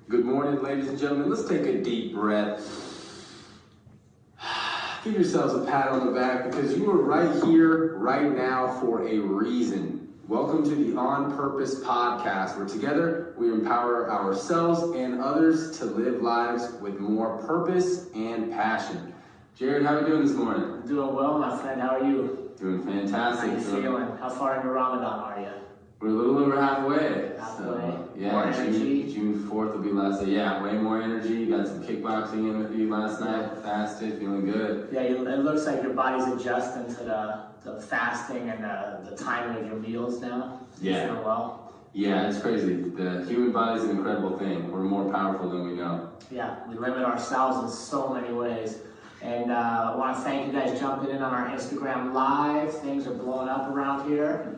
Good morning, ladies and gentlemen. Let's take a deep breath. Give yourselves a pat on the back because you are right here, right now for a reason. Welcome to the On Purpose podcast, where together we empower ourselves and others to live lives with more purpose and passion. Jared, how are you doing this morning? I'm doing well, my friend. How are you? Doing fantastic. How are you feeling? How far into Ramadan are you? We're a little over halfway. Halfway. So, yeah, more energy. June 4th will be last day. Yeah, way more energy. Got some kickboxing in with you last night. Fasted, feeling good. Yeah, it looks like your body's adjusting to the fasting and the timing of your meals now. Yeah. Feeling well? Yeah, it's crazy. The human body is an incredible thing. We're more powerful than we know. Yeah, we limit ourselves in so many ways. And I want to thank you guys jumping in on our Instagram Live. Things are blowing up around here.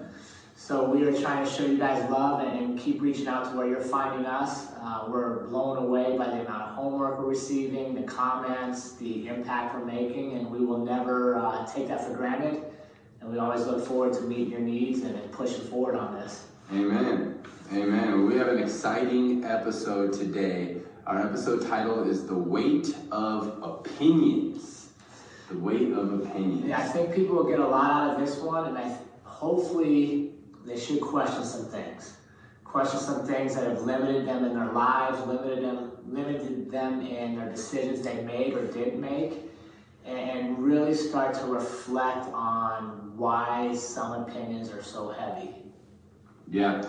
So we are trying to show you guys love and keep reaching out to where you're finding us. We're blown away by the amount of homework we're receiving, the comments, the impact we're making, and we will never take that for granted. And we always look forward to meeting your needs and pushing forward on this. Amen. Amen. We have an exciting episode today. Our episode title is The Weight of Opinions. The Weight of Opinions. Yeah, I think people will get a lot out of this one, and hopefully they should question some things. Question some things that have limited them in their lives, limited them in their decisions they made or didn't make, and really start to reflect on why some opinions are so heavy. Yeah,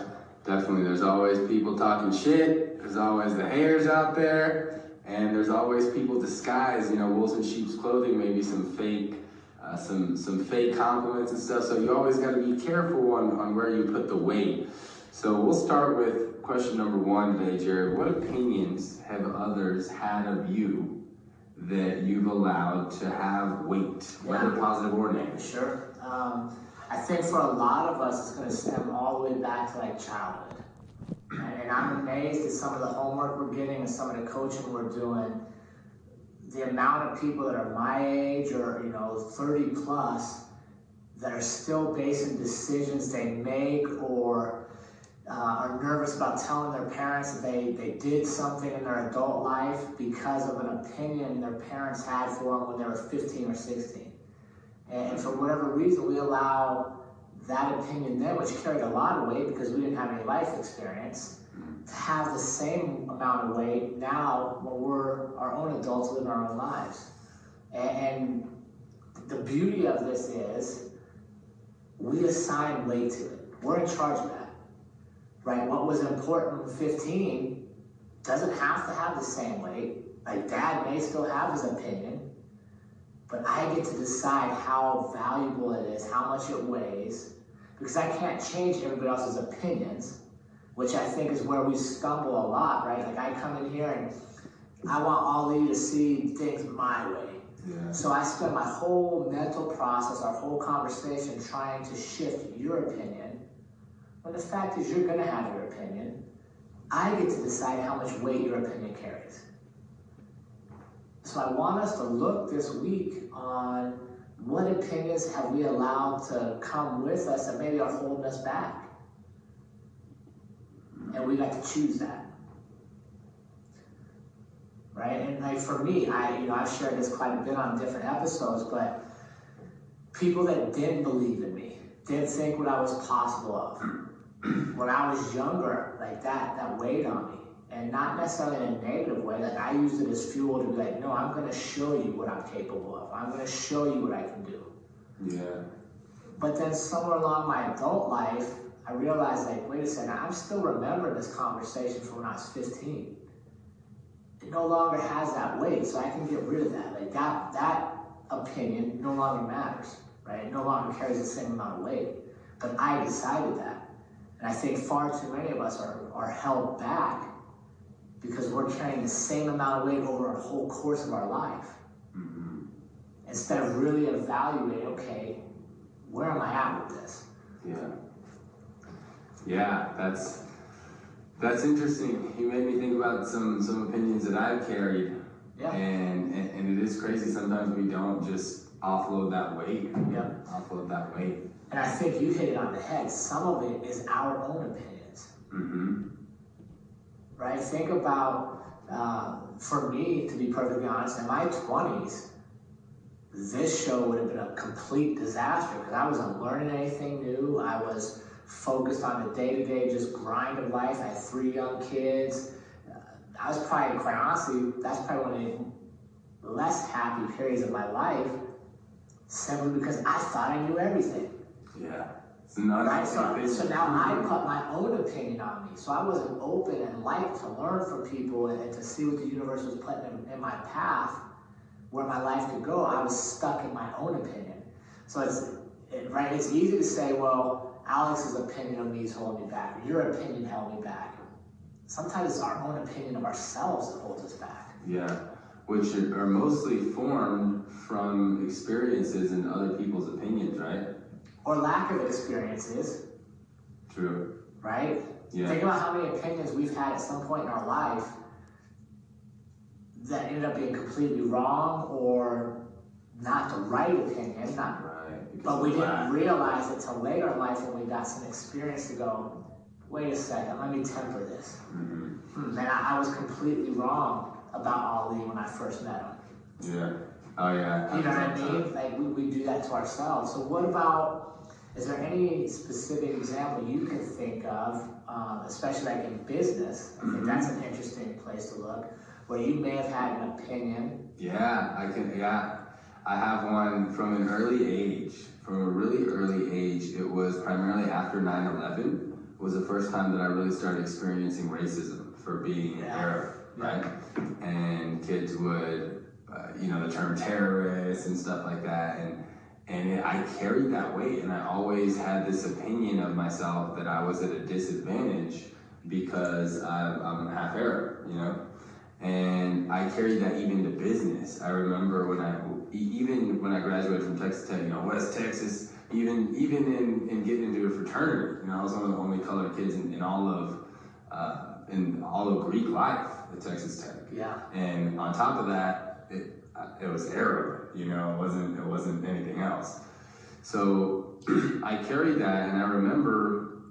definitely. There's always people talking shit. There's always the haters out there. And there's always people disguised, wolves in sheep's clothing, maybe some fake compliments and stuff. So you always got to be careful on where you put the weight. So we'll start with question number one today, Jared. What opinions have others had of you that you've allowed to have weight, whether positive or negative? Sure. I think for a lot of us, it's going to stem all the way back to childhood. And I'm amazed at some of the homework we're getting and some of the coaching we're doing. The amount of people that are my age or 30 plus that are still basing decisions they make or are nervous about telling their parents that they did something in their adult life because of an opinion their parents had for them when they were 15 or 16. And for whatever reason, we allow that opinion then, which carried a lot of weight because we didn't have any life experience, to have the same amount of weight now when we're our own adults living our own lives. And the beauty of this is we assign weight to it. We're in charge of that, right? What was important when 15 doesn't have to have the same weight. Dad may still have his opinion, but I get to decide how valuable it is, how much it weighs, because I can't change everybody else's opinions, which I think is where we stumble a lot, right? I come in here and I want all of you to see things my way. Yeah. So I spend my whole mental process, our whole conversation trying to shift your opinion, when the fact is you're gonna have your opinion. I get to decide how much weight your opinion carries. So I want us to look this week on what opinions have we allowed to come with us that maybe are holding us back. And we got to choose that. Right? And for me, I've shared this quite a bit on different episodes, but people that didn't believe in me, didn't think what I was possible of. When I was younger, that weighed on me. And not necessarily in a negative way. I used it as fuel to be no, I'm going to show you what I'm capable of. I'm going to show you what I can do. Yeah. But then somewhere along my adult life, I realized, wait a second, I'm still remembering this conversation from when I was 15. It no longer has that weight, so I can get rid of that. That opinion no longer matters, right? It no longer carries the same amount of weight. But I decided that. And I think far too many of us are held back because we're carrying the same amount of weight over a whole course of our life. Mm-hmm. Instead of really evaluating, okay, where am I at with this? Yeah, that's interesting. You made me think about some opinions that I've carried. Yeah. And it is crazy. Sometimes we don't just offload that weight. Yep. Offload that weight. And I think you hit it on the head. Some of it is our own opinions. Mm-hmm. right? Think about, for me, to be perfectly honest, in my 20s, this show would have been a complete disaster because I wasn't learning anything new. I was focused on the day-to-day just grind of life. I had 3 young kids. I was probably, quite honestly, that's probably one of the less happy periods of my life, simply because I thought I knew everything. Yeah. It's not right? So now I put my own opinion on me. So I wasn't open and liked to learn from people and to see what the universe was putting in my path, where my life could go. I was stuck in my own opinion. So it's easy to say, well, Alex's opinion of me is holding me back. Your opinion held me back. Sometimes it's our own opinion of ourselves that holds us back. Yeah, which are mostly formed from experiences and other people's opinions, right? Or lack of experiences. True. Right? Yeah. Think about how many opinions we've had at some point in our life that ended up being completely wrong or not the right opinion. But we didn't realize it till later in life when we got some experience to go, wait a second, let me temper this. Mm-hmm. And I was completely wrong about Ali when I first met him. Yeah. Oh, yeah. You know what I mean? Like, we do that to ourselves. So what about, is there any specific example you can think of, especially like in business? I think that's an interesting place to look, where you may have had an opinion. Yeah, I have one from an early age. From a really early age, it was primarily after 9/11, was the first time that I really started experiencing racism for being Arab, right? And kids would, the term terrorist and stuff like that, and I carried that weight, and I always had this opinion of myself that I was at a disadvantage because I'm half Arab, and I carried that even to business. I remember when I graduated from Texas Tech, West Texas, even in getting into a fraternity, I was one of the only colored kids in all of Greek life at Texas Tech. Yeah. And on top of that, it was Arab, it wasn't anything else. So I carried that, and I remember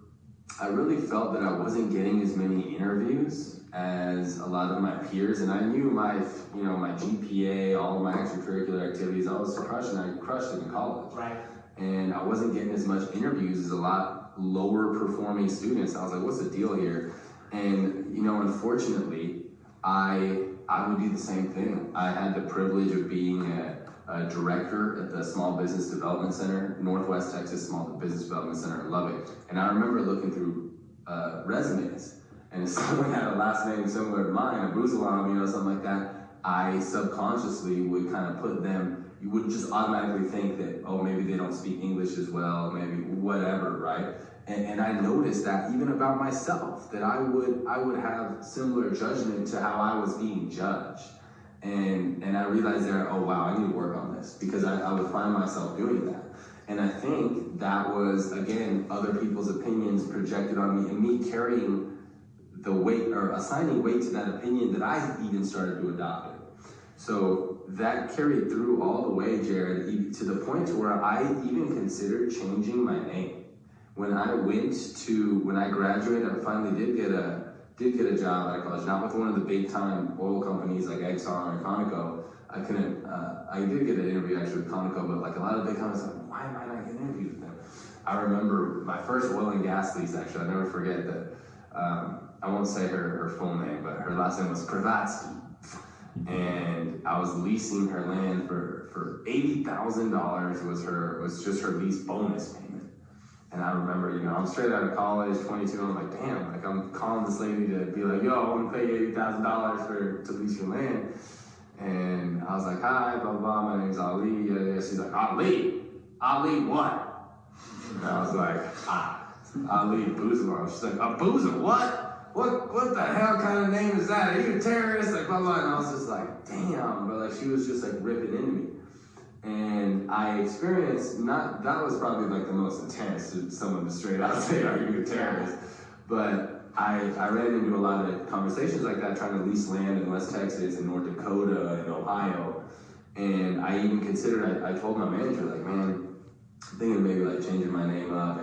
I really felt that I wasn't getting as many interviews as a lot of my peers, and I knew my GPA, all of my extracurricular activities, I was crushing it in college. Right. And I wasn't getting as much interviews as a lot lower performing students. I was like, what's the deal here? And, unfortunately, I would do the same thing. I had the privilege of being a director at the Small Business Development Center, Northwest Texas Small Business Development Center in Lubbock. And I remember looking through resumes, and if someone had a last name similar to mine, Abusalam, something like that, I subconsciously would kind of put them, you would just automatically think that, oh, maybe they don't speak English as well, maybe whatever, right? And I noticed that even about myself, that I would have similar judgment to how I was being judged. And I realized there, oh wow, I need to work on this, because I would find myself doing that. And I think that was, again, other people's opinions projected on me, and me carrying the weight, or assigning weight to that opinion that I even started to adopt it. So that carried through all the way, Jared, to the point to where I even considered changing my name. When I graduated, I finally did get a job at a college, not with one of the big time oil companies like Exxon or Conoco. I did get an interview actually with Conoco, but like a lot of big companies, like, why am I not getting interviewed with them? I remember my first oil and gas lease, actually, I'll never forget that. I won't say her full name, but her last name was Pravatsky. And I was leasing her land for $80,000 was just her lease bonus payment. And I remember, I'm straight out of college, 22, I'm like, damn, like I'm calling this lady to be like, yo, I want to pay you $80,000 to lease your land. And I was like, hi, blah, blah, blah, my name's Ali. She's like, Ali what? And I was like, Ali Boozalam. She's like, Booza, what? What the hell kind of name is that? Are you a terrorist? Like, blah, blah. And I was just like, damn, but like she was just like ripping into me. And I experienced, that was probably like the most intense, to someone to straight out say, are you a terrorist? But I ran into a lot of conversations like that, trying to lease land in West Texas and North Dakota and Ohio. And I even considered, I told my manager, like, man, I'm thinking maybe like changing my name up.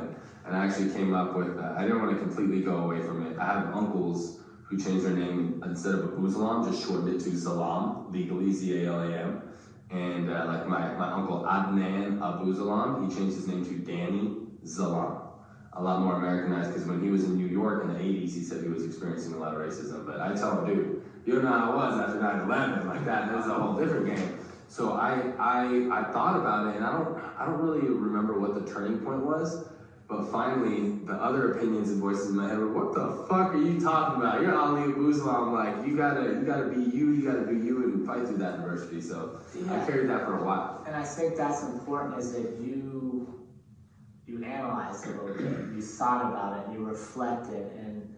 And I actually came up with, I didn't want to completely go away from it. I have uncles who changed their name instead of Abusalam, just shortened it to Zalam, legally Zalam. And like my uncle Adnan Abusalam, he changed his name to Danny Zalam. A lot more Americanized, because when he was in New York in the 80s, he said he was experiencing a lot of racism. But I tell him, dude, you don't know how I was after 9/11, like that was a whole different game. So I thought about it, and I don't really remember what the turning point was. But finally, the other opinions and voices in my head were, what the fuck are you talking about? You're Ali Abusalam, like, you gotta be you gotta do you and fight through that adversity. So I carried that for a while. And I think that's important, is that you analyzed it a little bit, you thought about it, you reflected, and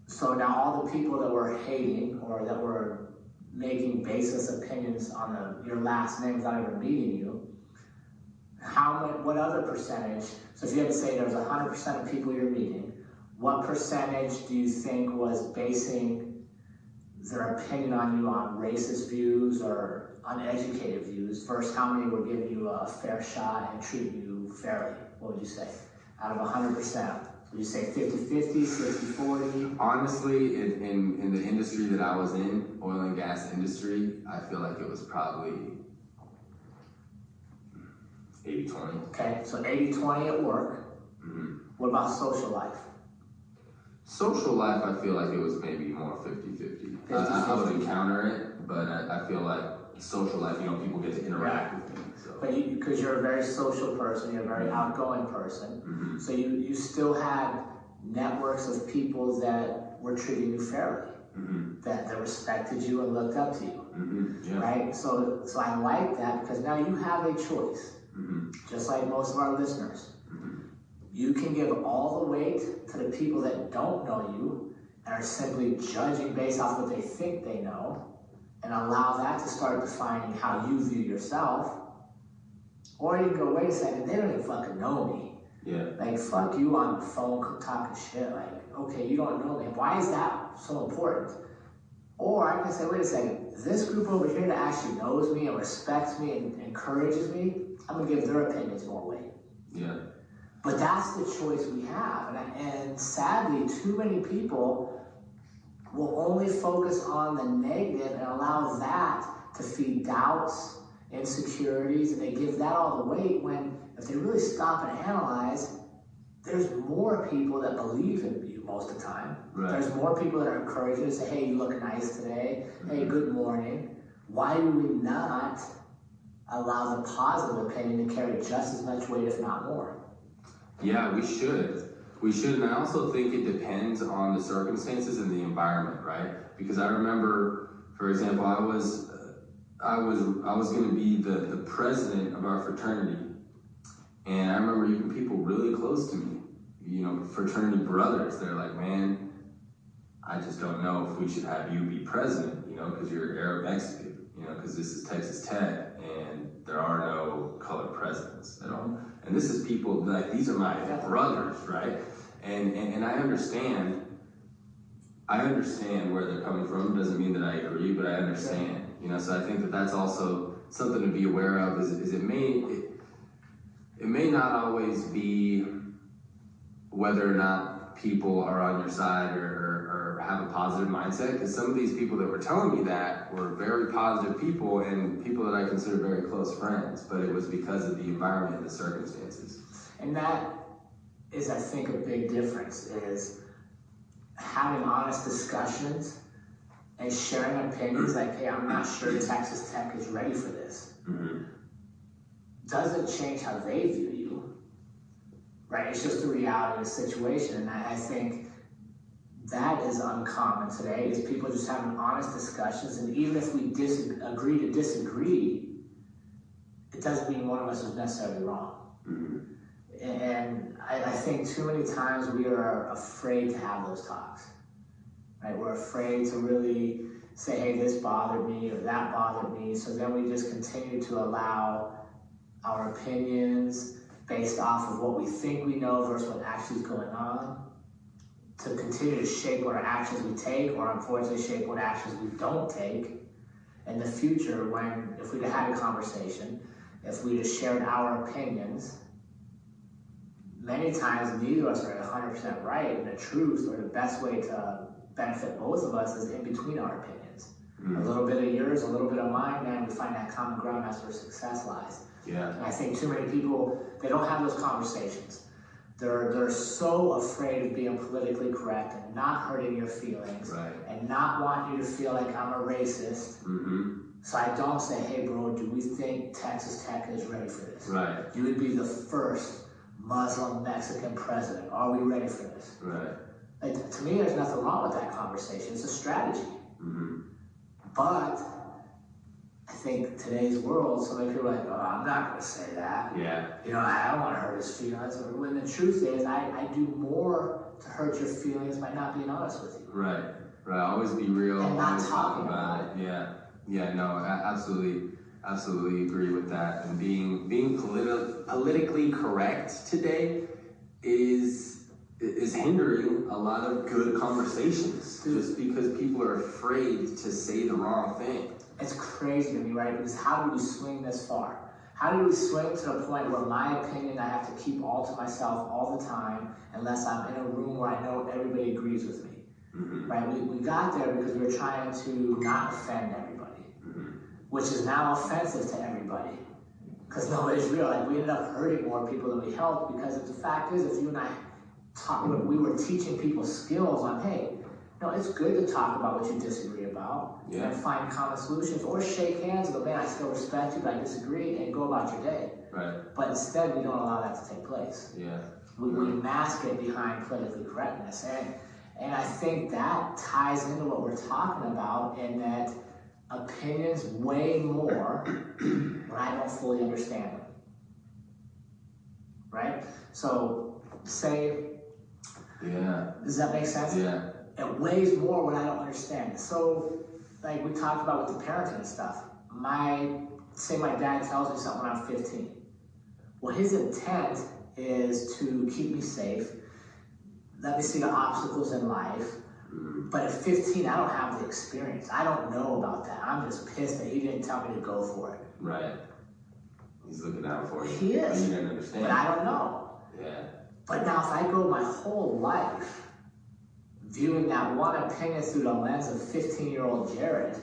so now all the people that were hating or that were making baseless opinions on your last name without ever meeting you, what other percentage, so if you had to say there's 100% of people you're meeting, what percentage do you think was basing their opinion on you on racist views or uneducated views versus how many were giving you a fair shot and treating you fairly? What would you say? Out of 100%, would you say 50-50, 60-40? Honestly, in the industry that I was in, oil and gas industry, I feel like it was probably 80-20. Okay, so 80-20 at work. Mm-hmm. What about social life? Social life, I feel like it was maybe more 50-50. I would encounter it, but I feel like social life, people get to interact with me. So. But because you're a very social person, you're a very outgoing person, mm-hmm. so you still had networks of people that were treating you fairly, mm-hmm. that respected you and looked up to you, mm-hmm. yeah. right? So I like that, because now you have a choice, mm-hmm. just like most of our listeners. Mm-hmm. You can give all the weight to the people that don't know you and are simply judging based off what they think they know, and allow that to start defining how you view yourself. Or you can go, wait a second, they don't even fucking know me. Yeah. Like, fuck you on the phone talking shit. Like, okay, you don't know me. Why is that so important? Or I can say, wait a second, this group over here that actually knows me and respects me and encourages me, I'm gonna give their opinions more weight. Yeah. But that's the choice we have. And sadly, too many people will only focus on the negative and allow that to feed doubts, insecurities, and they give that all the weight, when if they really stop and analyze, there's more people that believe in you most of the time. Right. There's more people that are encouraging to say, hey, you look nice today. Mm-hmm. Hey, good morning. Why do we not allow the positive opinion to carry just as much weight, if not more? Yeah, we should. We should, and I also think it depends on the circumstances and the environment, right? Because I remember, for example, I was going to be the president of our fraternity, and I remember even people really close to me, fraternity brothers. They're like, man, I just don't know if we should have you be president, because you're Arab Mexican, because this is Texas Tech, and there are no colored presidents at all. And this is people, like, these are my brothers, right? And I understand where they're coming from. Doesn't mean that I agree, but I understand, so I think that that's also something to be aware of, is it may not always be whether or not people are on your side or have a positive mindset, because some of these people that were telling me that were very positive people and people that I consider very close friends, but it was because of the environment and the circumstances. And that is, I think, a big difference, is having honest discussions and sharing opinions, like, hey, I'm not sure Texas Tech is ready for this. Mm-hmm. Doesn't change how they view you, right? It's just the reality of the situation. And I think that is uncommon today, is people just having honest discussions. And even if we agree to disagree, it doesn't mean one of us is necessarily wrong. Mm-hmm. And I think too many times we are afraid to have those talks, right? We're afraid to really say, hey, this bothered me or that bothered me. So then we just continue to allow our opinions based off of what we think we know versus what actually is going on to continue to shape what actions we take, or unfortunately shape what actions we don't take in the future, when, if we'd had a conversation, if we just shared our opinions, many times neither of us are 100% right, and the truth or the best way to benefit both of us is in between our opinions. A little bit of yours, a little bit of mine, and we find that common ground. That's where success lies. Yeah. And I think too many people, they don't have those conversations. They're so afraid of being politically correct and not hurting your feelings, Right. and not wanting you to feel like I'm a racist. So I don't say, hey bro, do we think Texas Tech is ready for this? Right. You would be the first Muslim Mexican president. Are we ready for this? Right. Like, to me, there's nothing wrong with that conversation. It's a strategy. But I think today's world, so many people are like, oh, I'm not going to say that. Yeah. You know, I don't want to hurt his feelings. When the truth is, I do more to hurt your feelings by not being honest with you. Right. Right. Always be real. And not always talking talk about it. Yeah. Yeah. No. Absolutely agree with that. And being politically correct today is hindering a lot of good conversations, just because people are afraid to say the wrong thing. It's crazy to me, right? Because how do we swing this far? How do we swing to the point where my opinion I have to keep all to myself all the time, unless I'm in a room where I know everybody agrees with me? Right? We got there because we were trying to not offend everybody, which is now offensive to everybody. Because nobody's real. Like, we ended up hurting more people than we helped, because the fact is, if you and I we were teaching people skills on, hey, it's good to talk about what you disagree about, and find common solutions, or shake hands and go, man, I still respect you, but I disagree, and go about your day. Right. But instead, we don't allow that to take place. Yeah. We mask it behind politically correctness, and I think that ties into what we're talking about, in that opinions weigh more when I don't fully understand them. Right? So, say, does that make sense? Yeah. It weighs more when I don't understand. So, like we talked about with the parenting and stuff. Say my dad tells me something when I'm 15. Well, his intent is to keep me safe, let me see the obstacles in life. But at 15, I don't have the experience. I don't know about that. I'm just pissed that he didn't tell me to go for it. Right. He's looking out for you. He is. But you didn't understand. But I don't know. Yeah. But now if I go my whole life viewing that one opinion through the lens of 15-year-old Jared,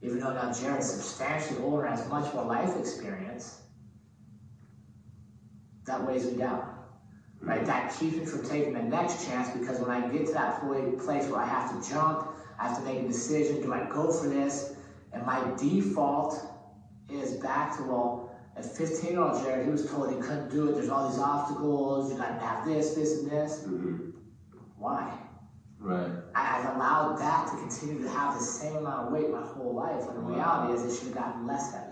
even though now Jared's substantially older and has much more life experience, that weighs me down. Right? That keeps me from taking the next chance, because when I get to that place where I have to jump, I have to make a decision, do I go for this? And my default is back to, well, at 15-year-old Jared, he was told he couldn't do it, there's all these obstacles, you gotta have this, and this. Why? Right. I've allowed that to continue to have the same amount of weight my whole life, when the reality is it should have gotten less heavy.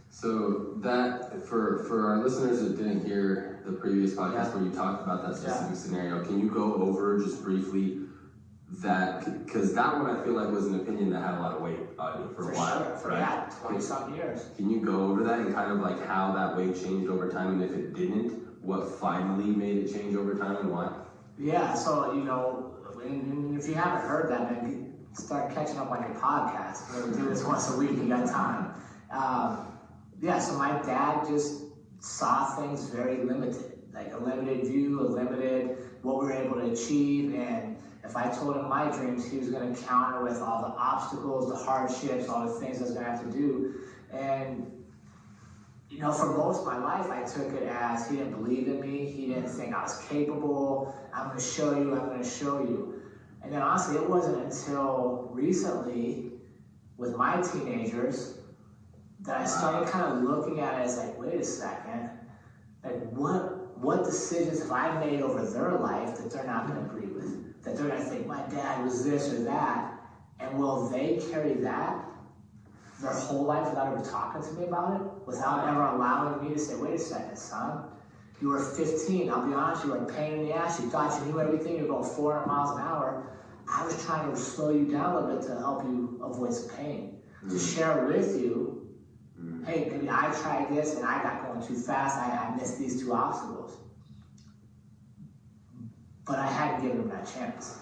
So that, for our listeners that didn't hear the previous podcast where you talked about that specific scenario, can you go over just briefly that, because that one I feel like was an opinion that had a lot of weight on you for a while. Sure. For 20-something years. Can you go over that and kind of like how that weight changed over time, and if it didn't, what finally made it change over time and why? Yeah, so, if you haven't heard that, then start catching up on your podcast. We do this once a week, you got time. So my dad just saw things very limited, like a limited view, what we were able to achieve, and if I told him my dreams, he was going to counter with all the obstacles, the hardships, all the things I was going to have to do. And, for most of my life, I took it as he didn't believe in me. He didn't think I was capable. I'm going to show you. And then honestly, it wasn't until recently with my teenagers that I started kind of looking at it as like, wait a second, like what decisions have I made over their life that they're not going to agree with? That they're going to think, my dad was this or that, and will they carry that their whole life without ever talking to me about it? Without ever allowing me to say, wait a second, son, you were 15, I'll be honest, you were a pain in the ass, you thought you knew everything, you're going 400 miles an hour. I was trying to slow you down a little bit to help you avoid some pain, to share with you, hey, maybe I tried this and I got going too fast, I missed these 2 obstacles. But I hadn't given him that chance.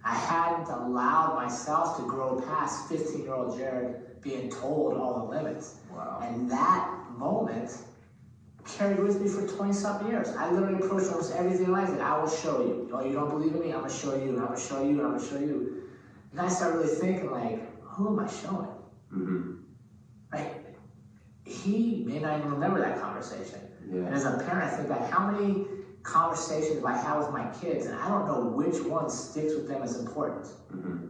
I hadn't allowed myself to grow past 15-year-old Jared being told all the limits. Wow. And that moment carried with me for 20-something years. I literally approached almost everything in life that I will show you. Oh, you don't believe in me? I'm going to show you, and I'm going to show you, and I'm going to show you. And I started really thinking, like, who am I showing? Mm-hmm. Like, he may not even remember that conversation. Yeah. And as a parent, I think like, how many conversations have I had with my kids, and I don't know which one sticks with them as important. Mm-hmm.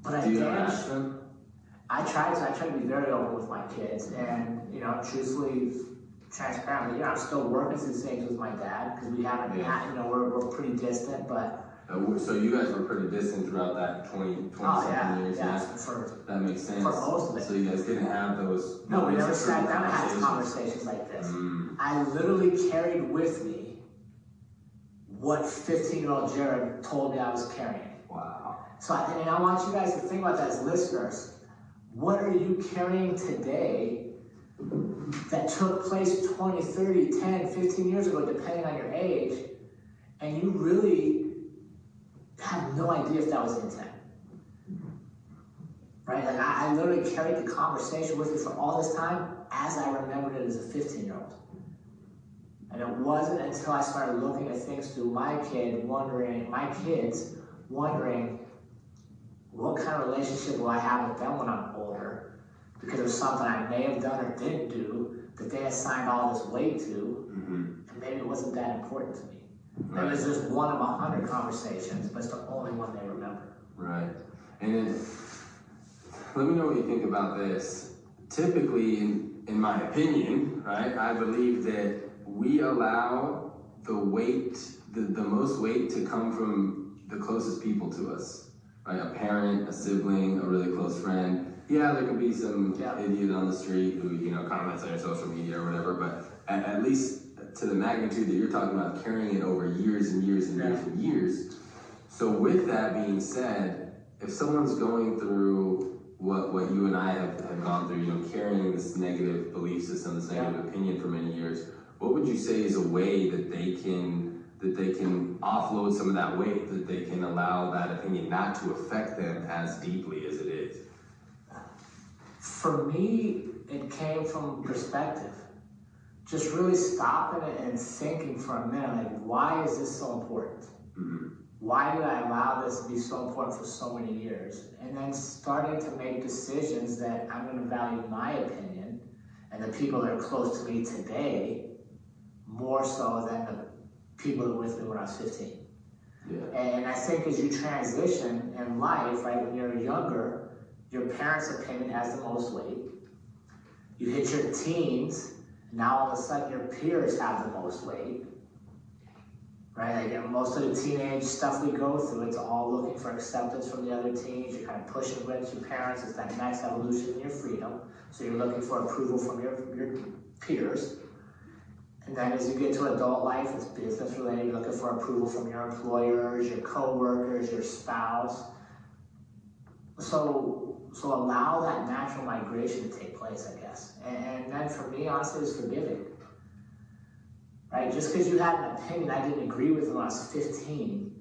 But Do you ever ask them? I try to be very open with my kids, and truthfully, transparently, I'm still working through things with my dad because we haven't had, we're pretty distant, but. So you guys were pretty distant throughout that 27 years. Yeah, that makes sense. For most of it. So you guys didn't have those. No, we never sat down and had conversations like this. I literally carried with me what 15-year-old Jared told me I was carrying. Wow. So, I want you guys to think about that as listeners. What are you carrying today that took place 20, 30, 10, 15 years ago, depending on your age, and you really have no idea if that was intent? Right? Like, I literally carried the conversation with me for all this time as I remembered it as a 15-year-old. And it wasn't until I started looking at things through my kids wondering what kind of relationship will I have with them when I'm older, because it was something I may have done or didn't do that they assigned all this weight to, and maybe it wasn't that important to me. Right. It was just one of 100 conversations, but it's the only one they remember. Right. And then, let me know what you think about this. Typically, in my opinion, right, I believe that we allow the weight, the most weight to come from the closest people to us, right? A parent, a sibling, a really close friend. Yeah, there can be some idiot on the street who, comments on your social media or whatever, but at least to the magnitude that you're talking about, carrying it over years and years and years and years. So with that being said, if someone's going through what you and I have gone through, carrying this negative belief system, this negative opinion for many years, what would you say is a way that they can offload some of that weight, that they can allow that opinion not to affect them as deeply as it is? For me, it came from perspective. Just really stopping it and thinking for a minute, like, why is this so important? Why did I allow this to be so important for so many years? And then starting to make decisions that I'm going to value my opinion and the people that are close to me today more so than the people that were with me when I was 15. Yeah. And I think as you transition in life, right, when you're younger, your parents' opinion has the most weight. You hit your teens, now all of a sudden your peers have the most weight. Right? Like, most of the teenage stuff we go through, it's all looking for acceptance from the other teens. You're kind of pushing against your parents. It's that next evolution in your freedom. So you're looking for approval from your peers. And then as you get to adult life, it's business related. You're looking for approval from your employers, your co-workers, your spouse. So allow that natural migration to take place, I guess. And then for me, honestly, it's forgiving. Right? Just because you had an opinion I didn't agree with when I was 15,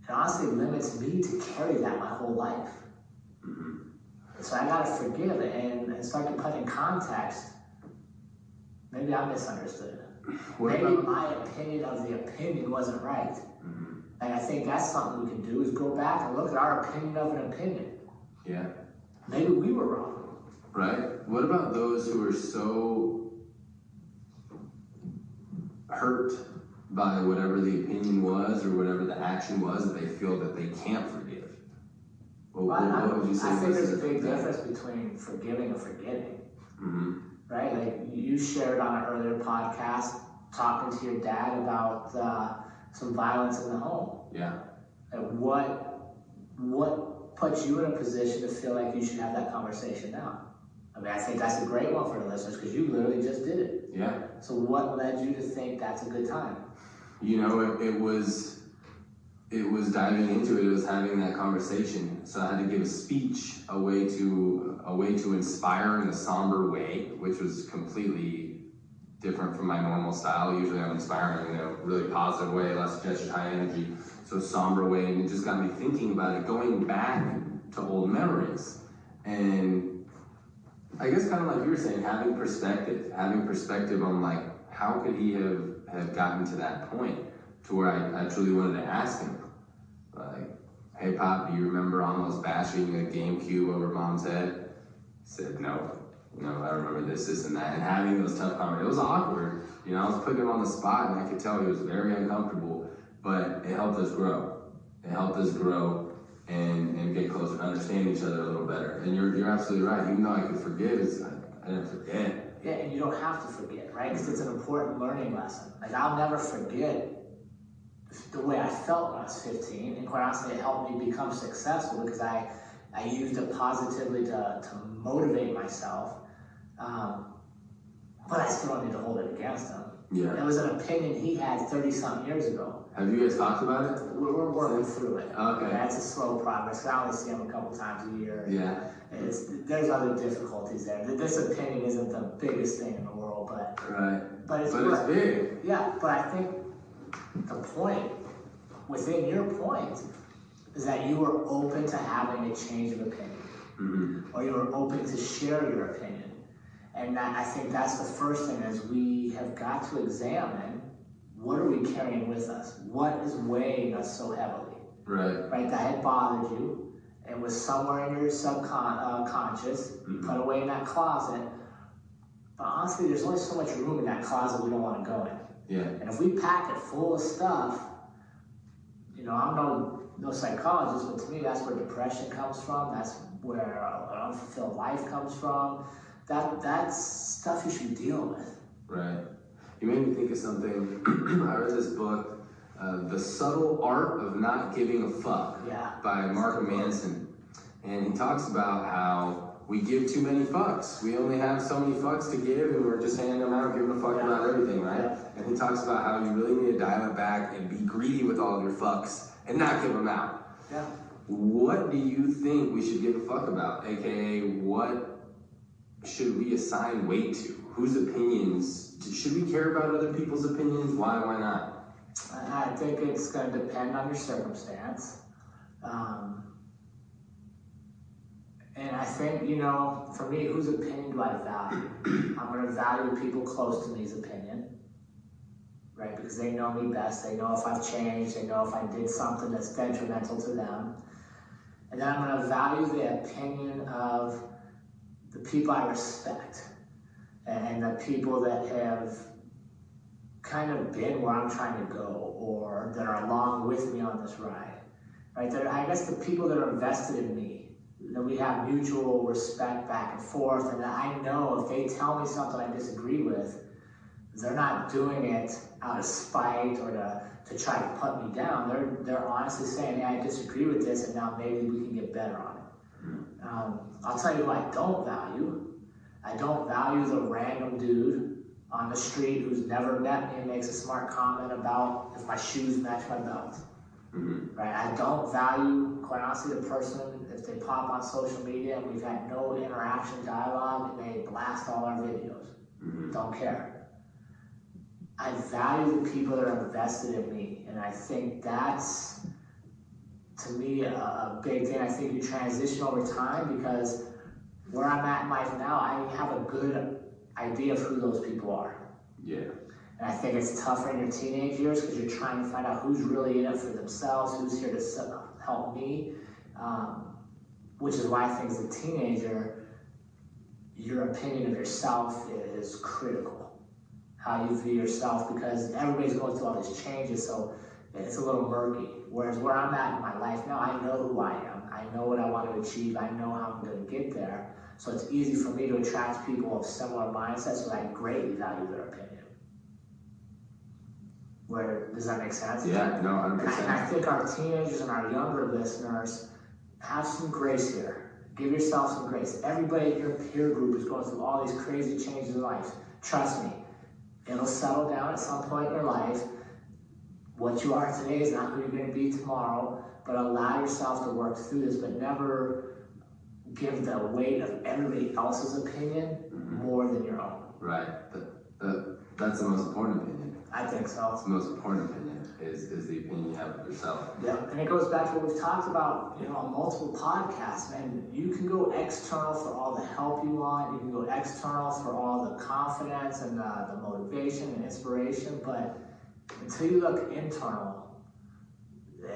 it honestly limits me to carry that my whole life. So I gotta forgive it and start to put in context. Maybe I misunderstood it. Maybe my opinion of the opinion wasn't right. And I think that's something we can do, is go back and look at our opinion of an opinion. Yeah. Maybe we were wrong. Right? What about those who are so hurt by whatever the opinion was or whatever the action was that they feel that they can't forgive? What would you say? I think there's a big difference between forgiving and forgetting. Right? Like, you shared on an earlier podcast talking to your dad about some violence in the home. Yeah. And what puts you in a position to feel like you should have that conversation now? I mean, I think that's a great one for the listeners because you literally just did it. Yeah. So what led you to think that's a good time? It was diving into it. It was having that conversation. So I had to give a speech, a way to inspire in a somber way, which was completely different from my normal style. Usually I'm inspiring in a really positive way, less gesture, high energy. So somber way, and it just got me thinking about it, going back to old memories. And I guess kind of like you were saying, having perspective on like, how could he have gotten to that point to where I truly wanted to ask him, like, hey Pop, do you remember almost bashing a GameCube over Mom's head? He said, no, I remember this and that, and having those tough conversations. It was awkward, you know, I was putting him on the spot and I could tell he was very uncomfortable, but it helped us grow. It helped us grow and get closer and understand each other a little better. And you're absolutely right. Even though I could forgive, I didn't forget. Yeah, and you don't have to forget, right? Because it's an important learning lesson. Like, I'll never forget the way I felt when I was 15, and quite honestly, it helped me become successful because I used it positively to motivate myself. But I still don't need to hold it against him. Yeah. It was an opinion he had 30-something years ago. Have you guys talked about it? We're working through it. Okay. That's a slow progress. I only see him a couple times a year. Yeah. There's other difficulties there. This opinion isn't the biggest thing in the world, but right. But it's big. Yeah, but I think the point within your point is that you were open to having a change of opinion, or you were open to share your opinion. And I think that's the first thing, is we have got to examine, what are we carrying with us? What is weighing us so heavily? Right, that had bothered you, and was somewhere in your subconscious, you put away in that closet. But honestly, there's only so much room in that closet we don't want to go in. Yeah. And if we pack it full of stuff, you know, I'm no psychologist, but to me that's where depression comes from. That's where an unfulfilled life comes from. That's stuff you should deal with. Right. You made me think of something. I read this book, The Subtle Art of Not Giving a Fuck, by Mark Manson. And he talks about how we give too many fucks. We only have so many fucks to give, and we're just handing them out, giving a fuck about everything, right? Yeah. And he talks about how you really need to dial it back and be greedy with all of your fucks and not give them out. Yeah. What do you think we should give a fuck about? AKA, what should we assign weight to? Whose opinions? Should we care about other people's opinions? Why not? I think it's going to depend on your circumstance. And I think, you know, for me, whose opinion do I value? I'm going to value people close to me's opinion, right? Because they know me best. They know if I've changed. They know if I did something that's detrimental to them. And then I'm going to value the opinion of the people I respect, and the people that have kind of been where I'm trying to go, or that are along with me on this ride, right? I guess the people that are invested in me, that we have mutual respect back and forth, and that I know if they tell me something I disagree with, they're not doing it out of spite or to try to put me down. They're honestly saying, hey, I disagree with this, and now maybe we can get better on it. I'll tell you who I don't value. I don't value the random dude on the street who's never met me and makes a smart comment about if my shoes match my belt. Right? I don't value, quite honestly, the person, if they pop on social media and we've had no interaction, dialogue, and they blast all our videos. Don't care. I value the people that are invested in me, and I think that's, to me, a big thing. I think you transition over time, because where I'm at in life now, I have a good idea of who those people are. Yeah. And I think it's tougher in your teenage years, because you're trying to find out who's really in it for themselves, who's here to help me, which is why I think as a teenager, your opinion of yourself is critical. How you view yourself, because everybody's going through all these changes, so it's a little murky. Whereas where I'm at in my life now, I know who I am. I know what I want to achieve. I know how I'm going to get there. So it's easy for me to attract people of similar mindsets, so I greatly value their opinion. Does that make sense? Yeah, no, 100%. And I think our teenagers and our younger listeners, have some grace here. Give yourself some grace. Everybody in your peer group is going through all these crazy changes in life. Trust me, it'll settle down at some point in your life. What you are today is not who you're going to be tomorrow, but allow yourself to work through this, but never give the weight of everybody else's opinion more than your own. Right. That's the most important opinion. I think so. It's the most important opinion. is the opinion you have of yourself. Yeah, and it goes back to what we've talked about, on multiple podcasts, man. You can go external for all the help you want. You can go external for all the confidence and the motivation and inspiration, but until you look internal,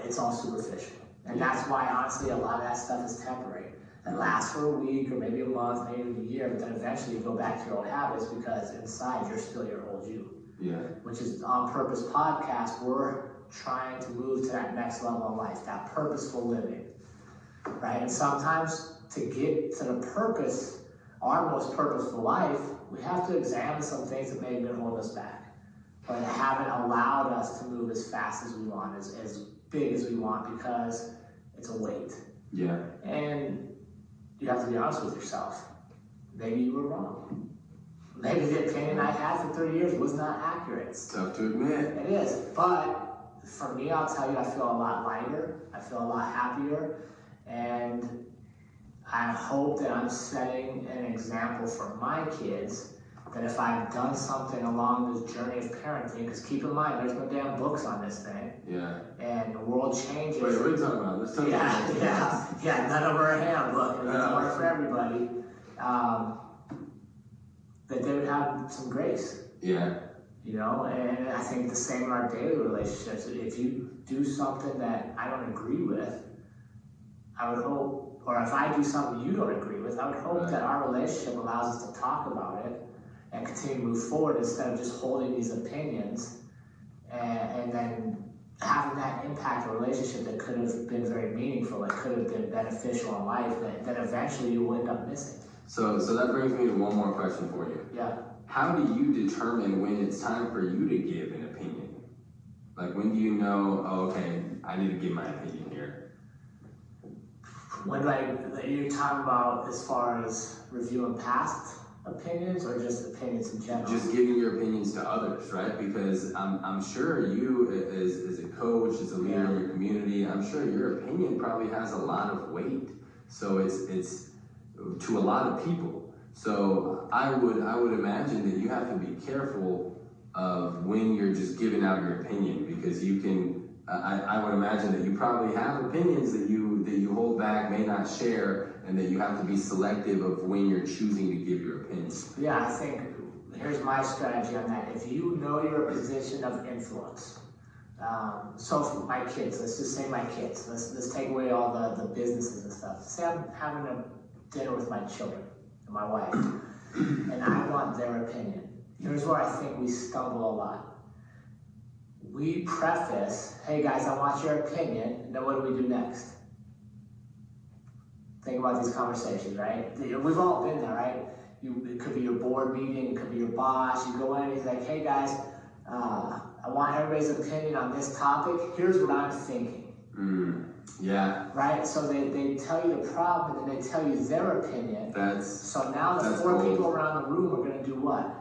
it's all superficial. And that's why, honestly, a lot of that stuff is temporary. It lasts for a week or maybe a month, maybe a year, but then eventually you go back to your old habits because inside you're still your old you. Yeah. Which is On Purpose Podcast. We're trying to move to that next level of life, that purposeful living, right? And sometimes to get to the purpose, our most purposeful life, we have to examine some things that may have been holding us back, or that haven't allowed us to move as fast as we want, as big as we want, because it's a weight. Yeah. And you have to be honest with yourself. Maybe you were wrong. Maybe the opinion I had for 30 years was not accurate. It's tough to admit. It is, but for me, I'll tell you, I feel a lot lighter. I feel a lot happier, and I hope that I'm setting an example for my kids, that if I've done something along this journey of parenting, because keep in mind, there's no damn books on this thing. Yeah. And the world changes. Wait, what are you talking about? Let's talk about Yeah, none of our hand. Look, it's hard for everybody. That they would have some grace. Yeah. And I think the same in our daily relationships. If you do something that I don't agree with, I would hope, or if I do something you don't agree with, I would hope that our relationship allows us to talk about it and continue to move forward instead of just holding these opinions and then having that impact a relationship that could have been very meaningful, that could have been beneficial in life, that eventually you will end up missing. So that brings me to one more question for you. Yeah. How do you determine when it's time for you to give an opinion? Like, when do you know, oh, okay, I need to give my opinion here? When you're talking about as far as reviewing past opinions or just opinions in general? Just giving your opinions to others, right? Because I'm sure you, as a coach, as a leader in your community, I'm sure your opinion probably has a lot of weight. So it's to a lot of people. So I would imagine that you have to be careful of when you're just giving out your opinion, because you can. I would imagine that you probably have opinions that you hold back, may not share, and that you have to be selective of when you're choosing to give your opinion. Yeah, I think here's my strategy on that. If you know you're a position of influence, so for my kids, let's just say my kids. Let's take away all the businesses and stuff. Say I'm having a dinner with my children and my wife, and I want their opinion. Here's where I think we stumble a lot. We preface, hey guys, I want your opinion, and then what do we do next? Think about these conversations, right? We've all been there, right? It could be your board meeting, it could be your boss. You go in and he's like, hey guys, I want everybody's opinion on this topic. Here's what I'm thinking. Yeah. Right? So they tell you the problem, and then they tell you their opinion. So now the four people around the room are going to do what?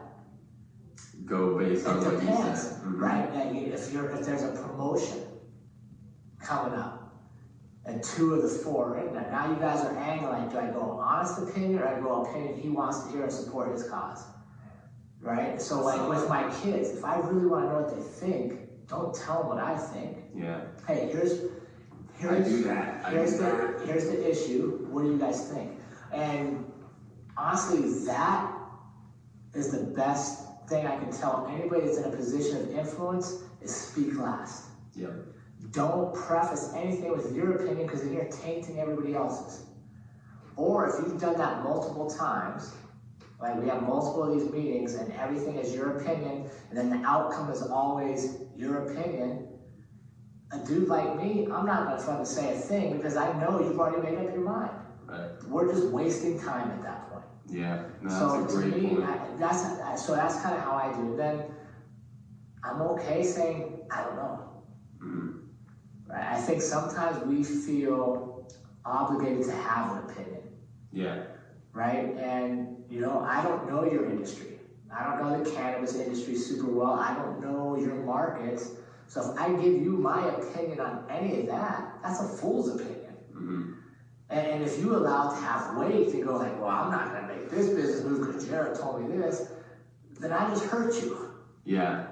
Go based on what you said. Right? If there's a promotion coming up, and two of the four are in there, now you guys are angling. Do I go honest opinion, or I go opinion he wants to hear and support his cause? Right? So like with my kids, if I really want to know what they think, don't tell them what I think. Yeah. Hey, here's the issue. What do you guys think? And honestly, that is the best thing I can tell anybody that's in a position of influence is speak last. Yep. Don't preface anything with your opinion, because then you're tainting everybody else's. Or if you've done that multiple times, like we have multiple of these meetings and everything is your opinion, and then the outcome is always your opinion, a dude like me, I'm not going to fucking say a thing because I know you've already made up your mind. Right. We're just wasting time at that point. Yeah, no, So that's a great to me, point. that's kind of how I do it. Then I'm okay saying, I don't know. Right? I think sometimes we feel obligated to have an opinion. Yeah. Right? And, I don't know your industry. I don't know the cannabis industry super well. I don't know your markets. So if I give you my opinion on any of that, that's a fool's opinion. And if you allow it to have weight and go like, well, I'm not going to make this business move because Jared told me this, then I just hurt you. Yeah.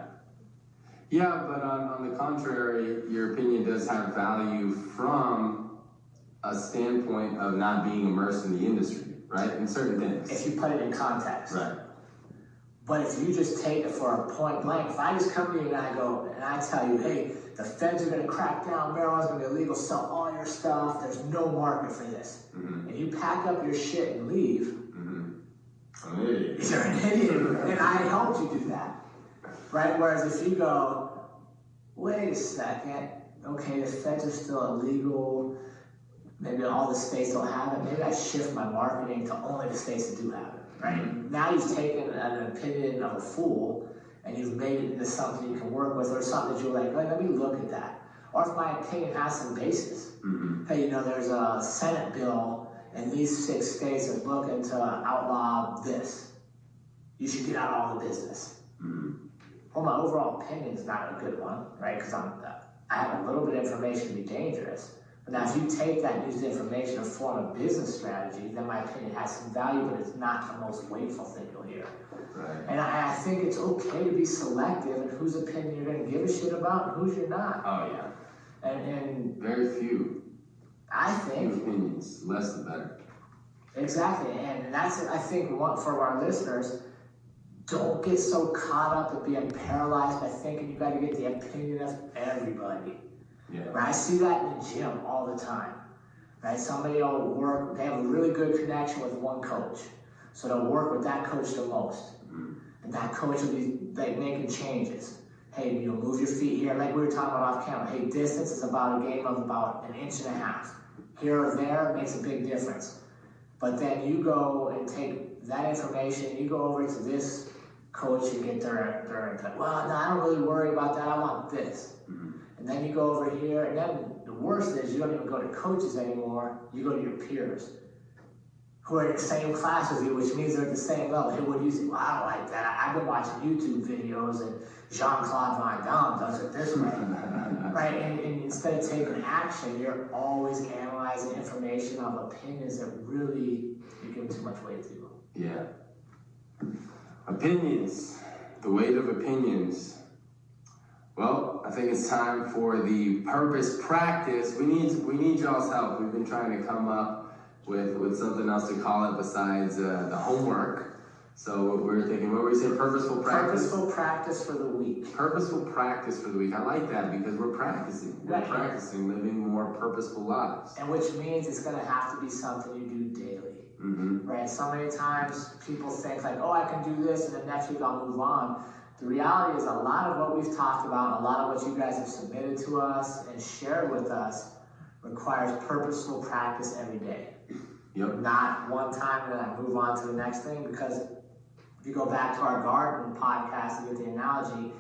Yeah, but on the contrary, your opinion does have value from a standpoint of not being immersed in the industry, right? In certain things. If you put it in context. Right. But if you just take it for a point blank, if I just come to you and I go, and I tell you, hey, the feds are gonna crack down, marijuana's gonna be illegal, sell all your stuff, there's no market for this. And you pack up your shit and leave, I'm an idiot. you're an idiot, and I helped you do that. Right? Whereas if you go, wait a second, okay, the feds are still illegal, maybe all the states don't have it, maybe I shift my marketing to only the states that do have it, right? Now you've taken an opinion of a fool and you've made it into something you can work with, or something that you're like, let me look at that. Or if my opinion has some basis. Hey, you know, there's a Senate bill in these 6 states that's looking to outlaw this. You should get out of all the business. Well, my overall opinion is not a good one, right? Because I have a little bit of information to be dangerous. But now if you take that and use the information to form a business strategy, then my opinion has some value, but it's not the most wakeful thing you'll hear. Right. And I think it's okay to be selective in whose opinion you're going to give a shit about and whose you're not. Oh, yeah. And very few. I think... Few opinions, less the better. Exactly, and that's, I think, what for our listeners, don't get so caught up in being paralyzed by thinking you got to get the opinion of everybody. Yeah. Right? I see that in the gym all the time. Right? Somebody will work, they have a really good connection with one coach. So they'll work with that coach the most. And that coach will be like making changes. Hey, you know, move your feet here. Like we were talking about off camera. Hey, distance is about a game of about 1.5 inches. Here or there makes a big difference. But then you go and take that information, you go over to this coach and get their input. Well, no, I don't really worry about that. I want this. And then you go over here, and then the worst is you don't even go to coaches anymore. You go to your peers who are in the same class as you, which means they're at the same level. Hey, what do you say? Well, I don't like that. I've been watching YouTube videos, and Jean-Claude Van Damme does it this way. Right? And instead of taking action, you're always analyzing information of opinions that really you give too much weight to. Yeah. Opinions. The weight of opinions. Well, I think it's time for the purpose practice. We need y'all's help. We've been trying to come up with something else to call it besides the homework. So we're thinking, what were we saying? Purposeful practice? Purposeful practice for the week. Purposeful practice for the week. I like that because we're practicing. We're Right. practicing living more purposeful lives. And which means it's going to have to be something you do daily. Right? So many times people think like, oh, I can do this and then next week I'll move on. The reality is a lot of what we've talked about, a lot of what you guys have submitted to us and shared with us requires purposeful practice every day. Yep. Not one time and then I move on to the next thing, because if you go back to our garden podcast and get the analogy,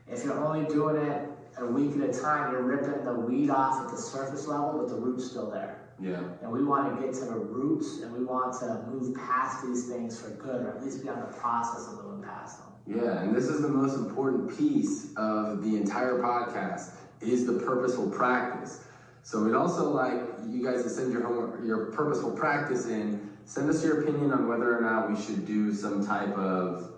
if you're only doing it a week at a time, you're ripping the weed off at the surface level, but the root's still there. Yeah. And we want to get to the roots, and we want to move past these things for good, or at least be on the process of moving past them. Yeah, and this is the most important piece of the entire podcast, is the purposeful practice. So we'd also like you guys to send your homework, your purposeful practice in. Send us your opinion on whether or not we should do some type of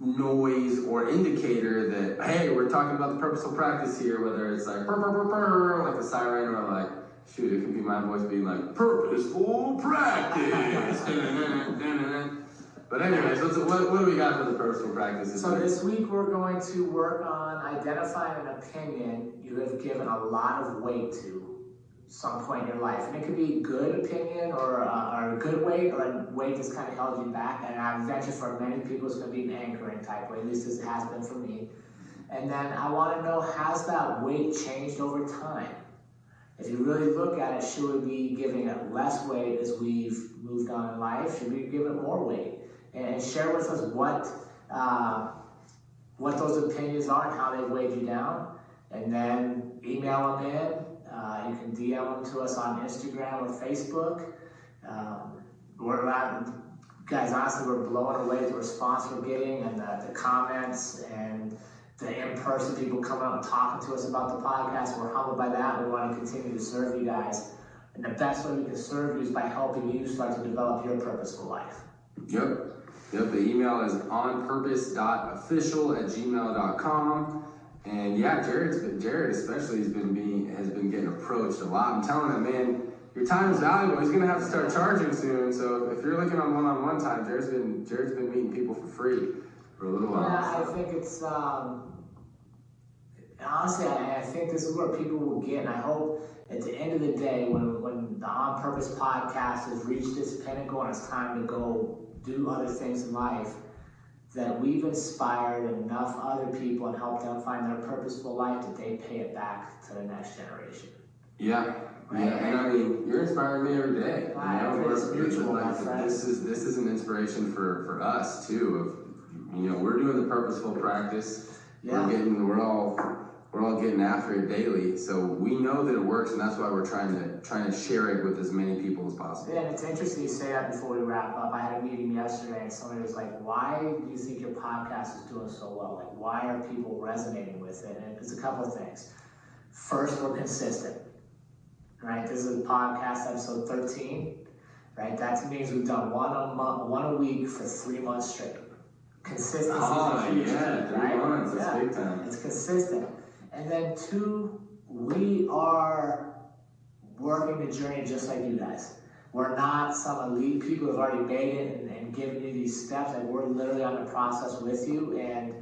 noise or indicator that, hey, we're talking about the purposeful practice here, whether it's like, burr, burr, burr, burr, like the siren, or like, shoot, it could be my voice being like, purposeful practice. But anyways, what do we got for the purposeful practice? So this week we're going to work on identifying an opinion you have given a lot of weight to some point in your life. And it could be a good opinion or a good weight, or a weight that's kind of held you back. And I venture for many people it's going to be an anchoring type weight, at least as it has been for me. And then I want to know, has that weight changed over time? If you really look at it, should we be giving it less weight as we've moved on in life? Should we give it more weight? And share with us what those opinions are and how they've weighed you down. And then email them in. You can DM them to us on Instagram or Facebook. Guys, honestly, we're blowing away the response we're getting, and the comments and the in-person people coming up and talking to us about the podcast. We're humbled by that. We want to continue to serve you guys. And the best way we can serve you is by helping you start to develop your purposeful life. Yep. Yep, the email is onpurpose.official@gmail.com. And yeah, Jared especially has been getting approached a lot. I'm telling him, man, your time is valuable. He's gonna have to start charging soon. So if you're looking on one-on-one time, Jared's been meeting people for free for a little while. Yeah, I think it's honestly, I think this is where people will get, and I hope at the end of the day, when the On Purpose podcast has reached its pinnacle and it's time to go do other things in life, that we've inspired enough other people and helped them find their purposeful life that they pay it back to the next generation. Yeah. Right? Yeah, and I mean, you're inspiring me every day. It's mutual, my friend. This is an inspiration for us too. We're doing the purposeful practice. Yeah. We're all getting after it daily. So we know that it works, and that's why we're trying to share it with as many people as possible. Yeah, and it's interesting you say that before we wrap up. I had a meeting yesterday, and somebody was like, "Why do you think your podcast is doing so well? Like, why are people resonating with it?" And it's a couple of things. First, we're consistent. Right, this is podcast episode 13. Right, that means we've done one a week for 3 months straight. Consistency is a huge key, right? 3 months, that's big time. It's consistent. And then 2, we are working the journey just like you guys. We're not some elite people who have already made it and given you these steps. Like, we're literally on the process with you, and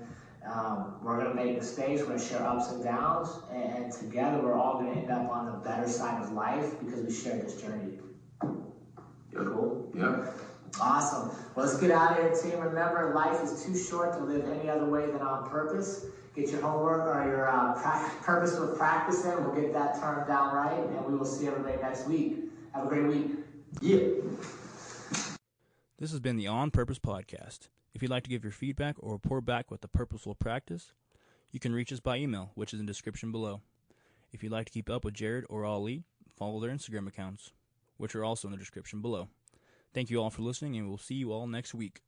we're going to make mistakes, we're going to share ups and downs, and together we're all going to end up on the better side of life because we share this journey. Cool? Yep. Awesome. Well, let's get out of here, team. Remember, life is too short to live any other way than on purpose. Get your homework or your purposeful practice in. We'll get that term down right, and we will see everybody next week. Have a great week. Yeah. This has been the On Purpose Podcast. If you'd like to give your feedback or report back with the purposeful practice, you can reach us by email, which is in the description below. If you'd like to keep up with Jared or Ali, follow their Instagram accounts, which are also in the description below. Thank you all for listening, and we'll see you all next week.